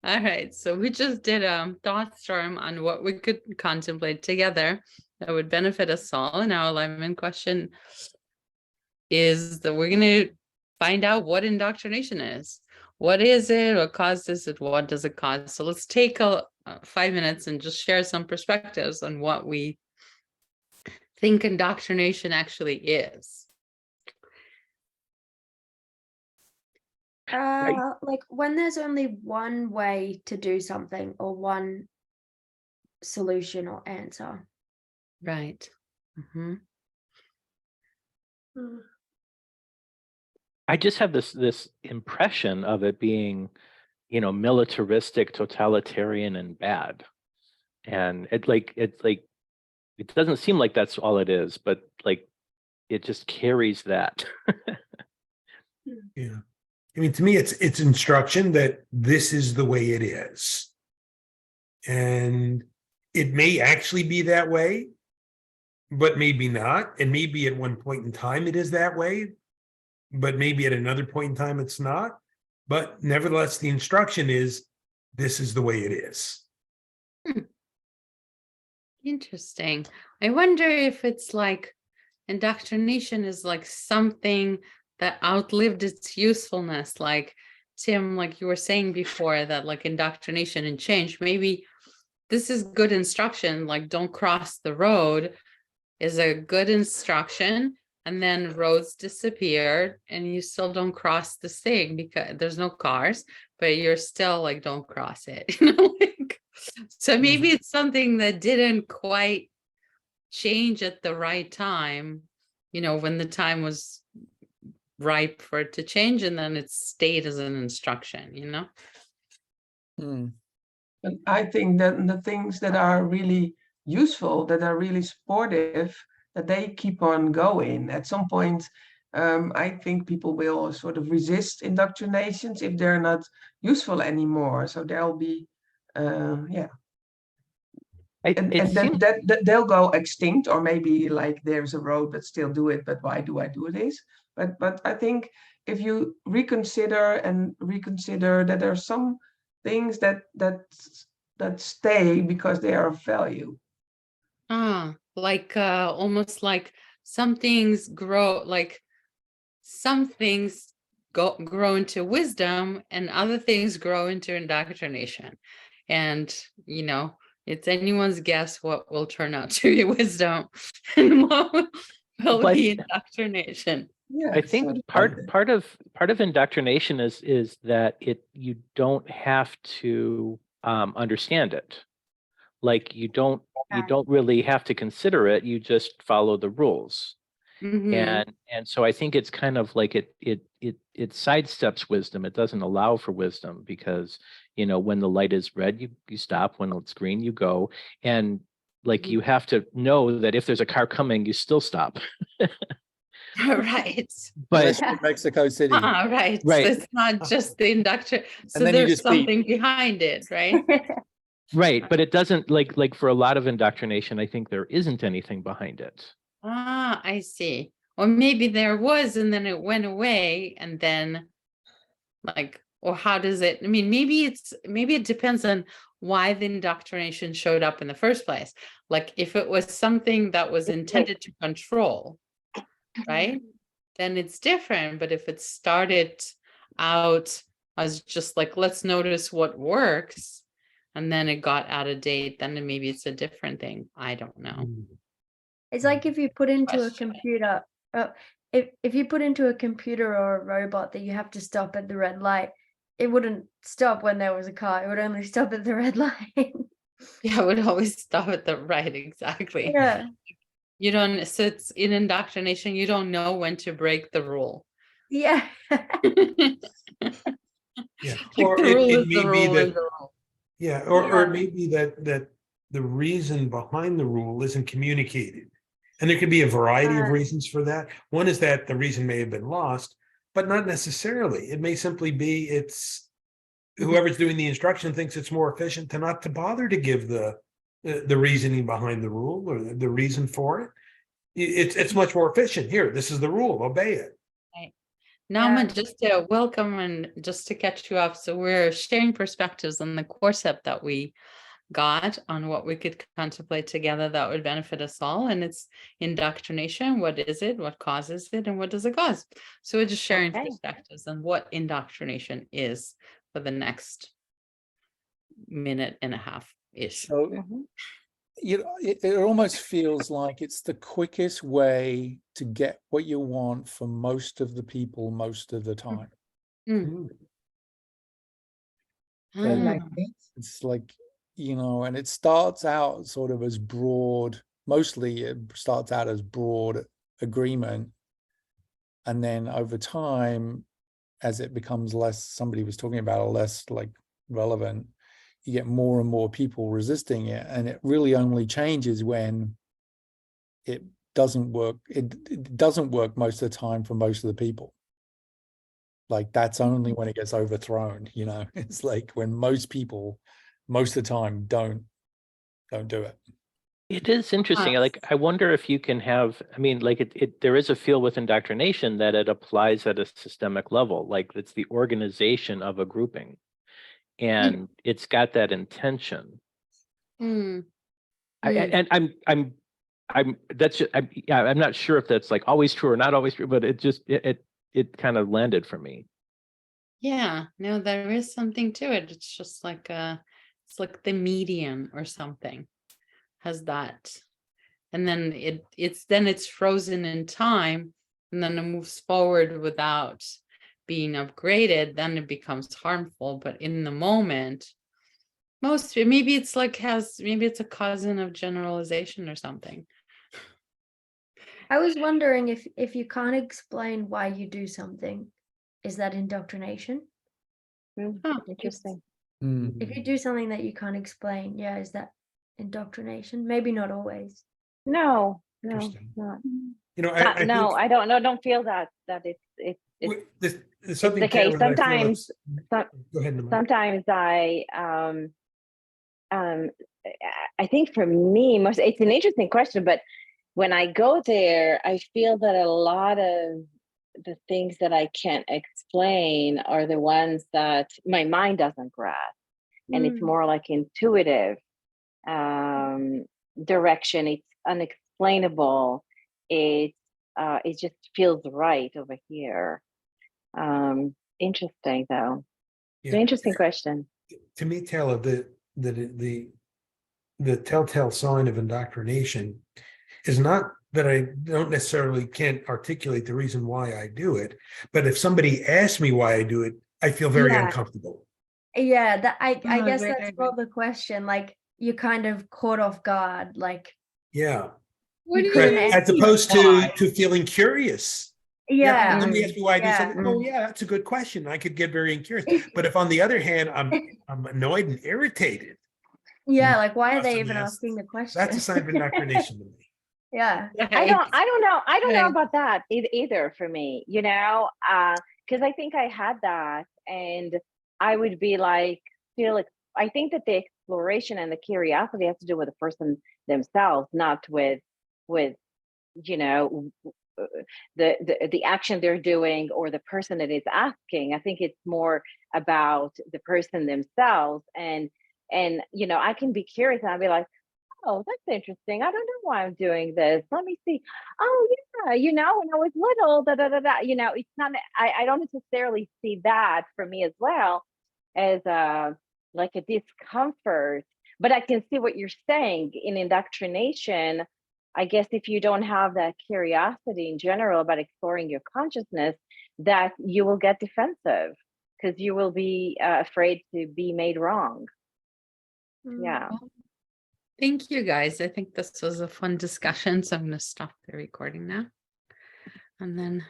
All right, so we just did a thought storm on what we could contemplate together that would benefit us all. And our 11th question is that we're going to find out what indoctrination is. What is it? What causes it? What does it cause? So let's take 5 minutes and just share some perspectives on what we think indoctrination actually is. Like when there's only one way to do something or one solution or answer. Right. Mm-hmm. I just have this impression of it being, militaristic, totalitarian, and bad. And it doesn't seem like that's all it is, but like it just carries that. Yeah. I mean, to me, it's instruction that this is the way it is. And it may actually be that way, but maybe not. And maybe at one point in time it is that way, but maybe at another point in time it's not. But nevertheless, the instruction is, this is the way it is. Interesting. I wonder if it's like indoctrination is like something that outlived its usefulness. Like Tim, like you were saying before, that like indoctrination and change, maybe this is good instruction, like don't cross the road is a good instruction, and then roads disappeared and you still don't cross this thing because there's no cars, but you're still like, don't cross it. So maybe it's something that didn't quite change at the right time, when the time was ripe for it to change, and then it stayed as an instruction, And I think that the things that are really useful, that are really supportive, that they keep on going. At some point, I think people will sort of resist indoctrinations if they're not useful anymore. So there'll be, that they'll go extinct, or maybe like there's a road but still do it, but why do I do this? But I think if you reconsider that there are some things that stay because they are of value. Like almost like some things grow, like some things grow into wisdom and other things grow into indoctrination. And it's anyone's guess what will turn out to be wisdom and what will be indoctrination. Yeah, I think part of indoctrination is that you don't have to understand it. Like you don't really have to consider it. You just follow the rules. And so I think it's kind of like it sidesteps wisdom. It doesn't allow for wisdom because when the light is red, you stop. When it's green, you go. And like you have to know that if there's a car coming, you still stop. Right. But Mexico City. Right. So it's not just the inductor. So there's something behind it, right? Right. But it doesn't like for a lot of indoctrination, I think there isn't anything behind it. I see. Or maybe there was and then it went away, and then or how does it, maybe it depends on why the indoctrination showed up in the first place. Like if it was something that was intended to control, right, then it's different. But if it started out as just like, let's notice what works, and then it got out of date, then maybe it's a different thing. I don't know. It's like if you put into a computer, if you put into a computer or a robot that you have to stop at the red light, it wouldn't stop when there was a car. It would only stop at the red light. Yeah, it would always stop at the right, exactly. Yeah. You don't, so it's in indoctrination, you don't know when to break the rule. Yeah. Yeah. Or it may be that, yeah, or it may be that the reason behind the rule isn't communicated. And there could be a variety of reasons for that. One is that the reason may have been lost, but not necessarily. It may simply be it's whoever's doing the instruction thinks it's more efficient to bother to give the reasoning behind the rule or the reason for it. It's much more efficient. Here, this is the rule, obey it. Right. Nama, Yeah. just to welcome and just to catch you up. So we're sharing perspectives on the concept that we got on what we could contemplate together that would benefit us all. And it's indoctrination. What is it? What causes it? And what does it cause? So we're just sharing Okay. perspectives on what indoctrination is for the next minute and a half ish. So Mhm. it almost feels like it's the quickest way to get what you want for most of the people most of the time. I And like Ah, it. it's like, and it starts out sort of as broad, mostly it starts out as broad agreement. And then over time, as it becomes less, somebody was talking about, less like relevant, you get more and more people resisting it. And it really only changes when it doesn't work. It doesn't work most of the time for most of the people. Like that's only when it gets overthrown, it's like when most people, most of the time, don't do it. It is interesting. Like, I wonder if you can have, I mean, like there is a feel with indoctrination that it applies at a systemic level, like it's the organization of a grouping. And it's got that intention. mm, And I'm not sure if that's like always true or not always true, but it kind of landed for me. yeah, no, there is something to it. It's just like it's like the median or something has that. And then it's frozen in time, and then it moves forward without being upgraded, then it becomes harmful. But in the moment, maybe it's a cousin of generalization or something. I was wondering if you can't explain why you do something, is that indoctrination? Huh, Interesting. If you do something that you can't explain, yeah, is that indoctrination? Maybe not always. No, Interesting. not. I No, think I don't know. Don't feel that it's there's something the case. Taylor, that I feel Sometimes, go ahead, Nama. sometimes I think for me, it's an interesting question, but when I go there, I feel that a lot of the things that I can't explain are the ones that my mind doesn't grasp, and it's more like intuitive direction. It's unexplainable. It just feels right over here. Interesting though. It's an interesting question. To me, Taylor, the telltale sign of indoctrination is not that I don't necessarily can't articulate the reason why I do it, but if somebody asks me why I do it, I feel very Yeah. uncomfortable. Yeah, that I guess agree, I that's agree. more the question. Like you're kind of caught off guard. Like Yeah. What do you couldn't mean? As answer opposed why? to feeling curious. Yeah. Somebody asks me why I do something. Yeah. Oh, yeah, that's a good question. I could get very curious. But if on the other hand, I'm annoyed and irritated, Yeah, like why are they Awesome, even yes. asking the question? that's a sign of indoctrination to me. Yeah. I don't know Right. about that either for me, because I think I had that, and I would be like, I think that the exploration and the curiosity has to do with the person themselves, not with the action they're doing or the person that is asking. I think it's more about the person themselves, and I can be curious and I'll be like, oh, that's interesting. I don't know why I'm doing this. Let me see. Oh, yeah, when I was little, it's not, I don't necessarily see that for me as well as like a discomfort, but I can see what you're saying in indoctrination. I guess if you don't have that curiosity in general about exploring your consciousness, that you will get defensive because you will be afraid to be made wrong. Yeah. Thank you guys. I think this was a fun discussion. So I'm going to stop the recording now. And then